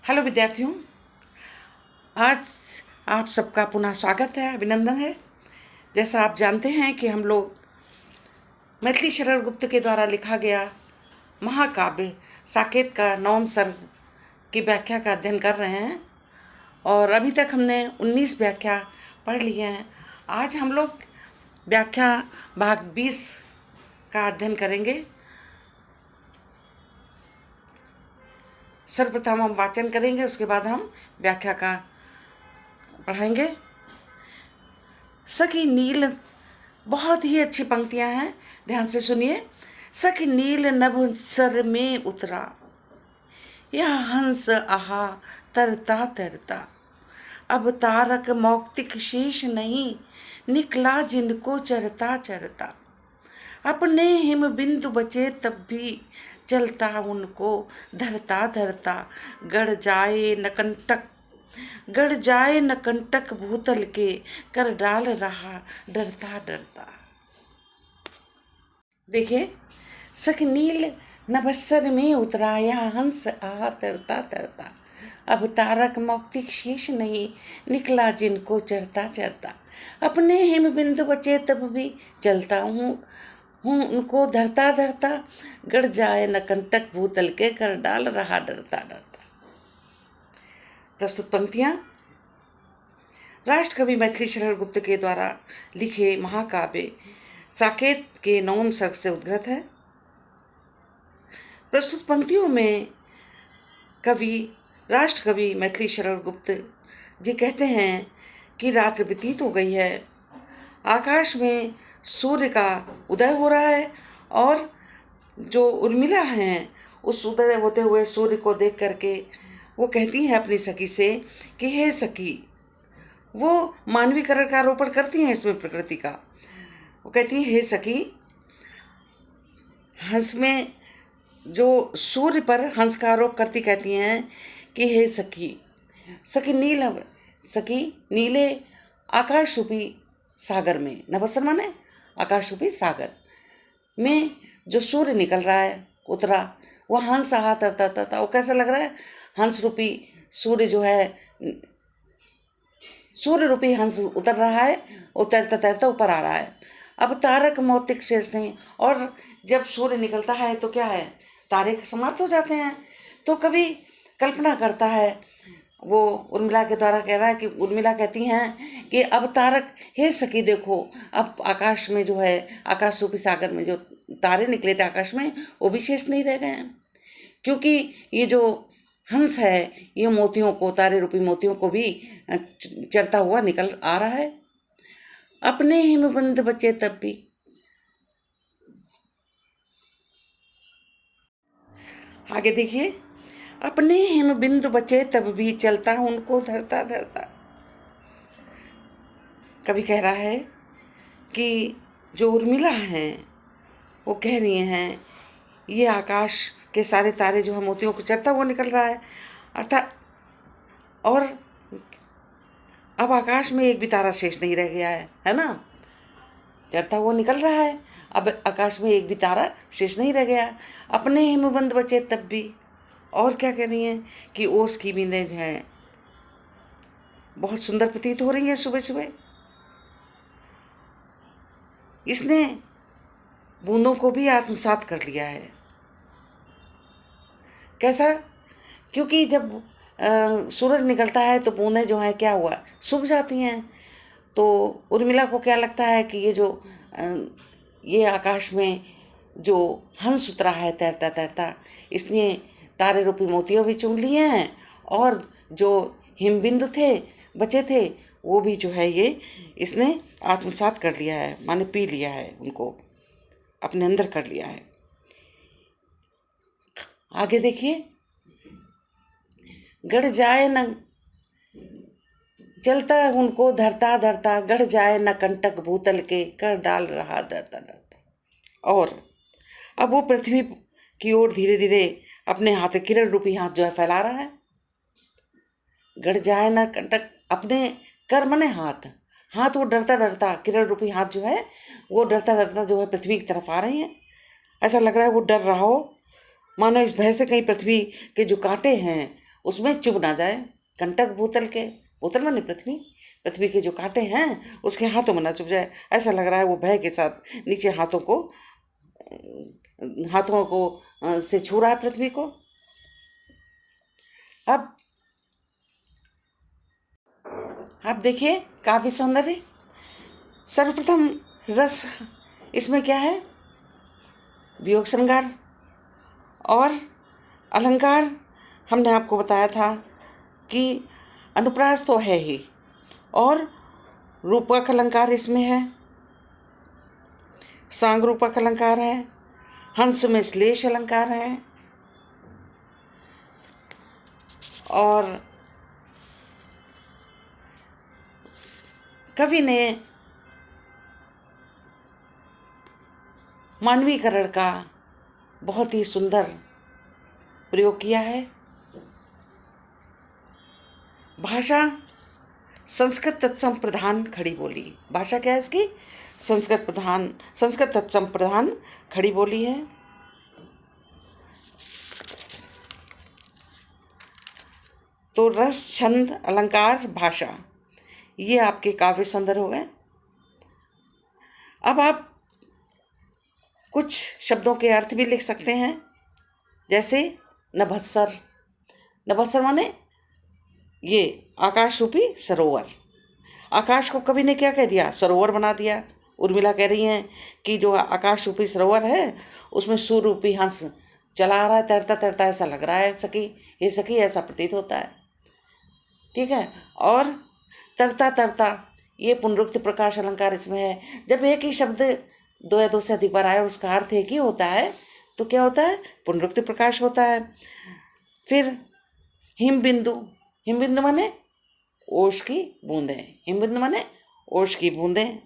Hello विद्यार्थियों, आज आप सबका पुनः स्वागत है, अभिनंदन है। जैसा आप जानते हैं कि हम लोग मैथिली शरण गुप्त के द्वारा लिखा गया महाकाव्य साकेत का नवम सर्ग की व्याख्या का अध्ययन कर रहे हैं और अभी तक हमने 19 व्याख्या पढ़ ली हैं। आज हम लोग व्याख्या भाग 20 का अध्ययन करेंगे। सर्वप्रथम हम वाचन करेंगे, उसके बाद हम व्याख्या का पढ़ाएंगे। सखी नील, बहुत ही अच्छी पंक्तियां हैं, ध्यान से सुनिए। सखी नील नभ सर में उतरा, यह हंस आहा तरता तरता। अब तारक मौक्तिक शेष नहीं, निकला जिनको चरता चरता। अपने हिम बिंदु बचे तब भी, चलता उनको धरता धरता। गड़ जाए नकंटक भूतल के, कर डाल रहा डरता डरता। देखिए, सखी नील नभस्सर में उतरा, यह हंस आ तरता तरता। अब तारक मौक्तिक शेष नहीं, निकला जिनको चरता चरता। अपने हिम बिंदु बचे तब भी, चलता हूँ उनको धरता धरता। गड़ जाए नकंटक भूतल के, कर डाल रहा डरता डरता। प्रस्तुत पंक्तियां राष्ट्रकवि मैथिली शरण गुप्त के द्वारा लिखे महाकाव्य साकेत के नवम सर्ग से उद्गत है। प्रस्तुत पंक्तियों में राष्ट्रकवि मैथिली शरण गुप्त जी कहते हैं कि रात्रि व्यतीत हो गई है, आकाश में सूर्य का उदय हो रहा है और जो उर्मिला हैं उस उदय होते हुए सूर्य को देख करके वो कहती हैं अपनी सखी से कि हे सखी, वो मानवीकरण का आरोपण करती हैं इसमें प्रकृति का। वो कहती हैं हे सखी, हंस में जो सूर्य पर हंस का आरोप करती कहती हैं कि हे सखी, सखी नीले आकाश रूपी सागर में, नभस्सर माने आकाश रूपी सागर में जो सूर्य निकल रहा है, उतरा, वह हंस आहा तरता तरता। वो कैसा लग रहा है? हंस रूपी सूर्य जो है, सूर्य रूपी हंस उतर रहा है, उतरता तैरता ऊपर आ रहा है। अब तारक मौक्तिक शेष नहीं, और जब सूर्य निकलता है तो क्या है, तारे समाप्त हो जाते हैं। तो कभी कल्पना करता है, वो उर्मिला के द्वारा कह रहा है कि उर्मिला कहती हैं कि अब तारक, हे सखी देखो, अब आकाश में जो है, आकाश रूपी सागर में जो तारे निकले थे आकाश में, वो भी शेष नहीं रह गए हैं, क्योंकि ये जो हंस है ये मोतियों को, तारे रूपी मोतियों को भी चरता हुआ निकल आ रहा है। अपने हिमबंद बचे तब भी, आगे देखिए, अपने हिम बिंदु बचे तब भी, चलता उनको धरता धरता। कवि कह रहा है कि जो उर्मिला हैं वो कह रही हैं ये आकाश के सारे तारे जो है मोतियों को चरता हुआ निकल रहा है, अर्थात, और अब आकाश में एक भी तारा शेष नहीं रह गया है ना, चरता हुआ निकल रहा है, अब आकाश में एक भी तारा शेष नहीं रह गया। अपने हिमबंद बचे तब भी, और क्या कह रही हैं कि ओस की बूंदें जो हैं बहुत सुंदर प्रतीत हो रही हैं सुबह सुबह। इसने बूंदों को भी आत्मसात कर लिया है। कैसा? क्योंकि जब सूरज निकलता है तो बूंदें जो हैं क्या हुआ, सूख जाती हैं। तो उर्मिला को क्या लगता है कि ये आकाश में जो हंस उतरा है तैरता तैरता, इसने तारे रूपी मोतियों भी चुन लिए हैं, और जो हिमबिंदु थे बचे थे वो भी जो है ये इसने आत्मसात कर लिया है, माने पी लिया है, उनको अपने अंदर कर लिया है। आगे देखिए, गड़ जाए न चलता उनको धरता धरता, गड़ जाए न कंटक भूतल के, कर डाल रहा डरता डरता। और अब वो पृथ्वी की ओर धीरे धीरे अपने हाथ, किरण रूपी हाथ जो है फैला रहा है। गड़ जाए न कंटक, अपने कर मने हाथ, हाथ वो डरता डरता, किरण रूपी हाथ जो है वो डरता डरता जो है पृथ्वी की तरफ आ रही हैं। ऐसा लग रहा है वो डर रहा हो, मानो इस भय से कहीं पृथ्वी के जो कांटे हैं उसमें चुभ ना जाए। कंटक भूतल के, भूतल माने पृथ्वी, पृथ्वी के जो कांटे हैं उसके हाथों में ना चुभ जाए। ऐसा लग रहा है वो भय के साथ नीचे हाथों को से छू रहा है पृथ्वी को। अब आप देखिए काव्य सौंदर्य। सर्वप्रथम रस इसमें क्या है, वियोग श्रृंगार और अलंकार। हमने आपको बताया था कि अनुप्रास तो है ही, और रूपक अलंकार इसमें है, सांग रूपक अलंकार है, हंस में श्लेष अलंकार है, और कवि ने मानवीकरण का बहुत ही सुंदर प्रयोग किया है। भाषा संस्कृत तत्सम प्रधान खड़ी बोली। भाषा क्या है इसकी, संस्कृत तत्सम प्रधान खड़ी बोली है। तो रस, छंद, अलंकार, भाषा, ये आपके काव्य सौंदर्य हो गए। अब आप कुछ शब्दों के अर्थ भी लिख सकते हैं, जैसे नभस्सर। नभस्सर माने ये आकाश रूपी सरोवर। आकाश को कवि ने क्या कह दिया, सरोवर बना दिया। उर्मिला कह रही हैं कि जो आकाश रूपी सरोवर है उसमें सूर्य रूपी हंस चला आ रहा है, तैरता तैरता ऐसा लग रहा है सखी, ये सखी ऐसा प्रतीत होता है। ठीक है। और तरता तरता, ये पुनरुक्त प्रकाश अलंकार इसमें है। जब एक ही शब्द दो या दो से अधिक बार आए और उसका अर्थ एक ही होता है तो क्या होता है, पुनरुक्त प्रकाश होता है। फिर हिम बिंदु। हिम बिंदु माने ओश की बूंदें। हिम बिंदु माने ओश की बूंदें।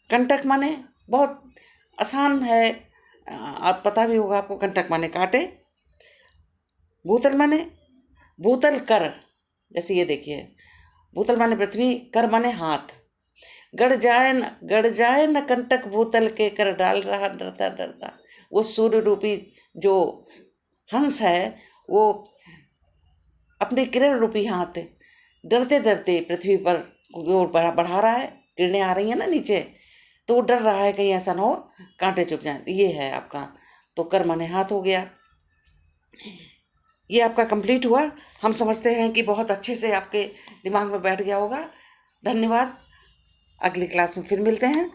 कंटक माने बहुत आसान है, आप पता भी होगा आपको, कंटक माने कांटे। भूतल माने भूतल कर, जैसे ये देखिए, भूतल माने पृथ्वी, कर माने हाथ। गड़ जाए न कंटक भूतल के, कर डाल रहा डरता डरता। वो सूर्य रूपी जो हंस है वो अपने किरण रूपी हाथ डरते डरते पृथ्वी पर ओर बढ़ा रहा है। किरणें आ रही हैं ना नीचे, तो वो डर रहा है कहीं ऐसा ना हो कांटे चुभ जाएं। ये है आपका, तो कर माने हाथ हो गया। ये आपका कंप्लीट हुआ। हम समझते हैं कि बहुत अच्छे से आपके दिमाग में बैठ गया होगा। धन्यवाद। अगली क्लास में फिर मिलते हैं।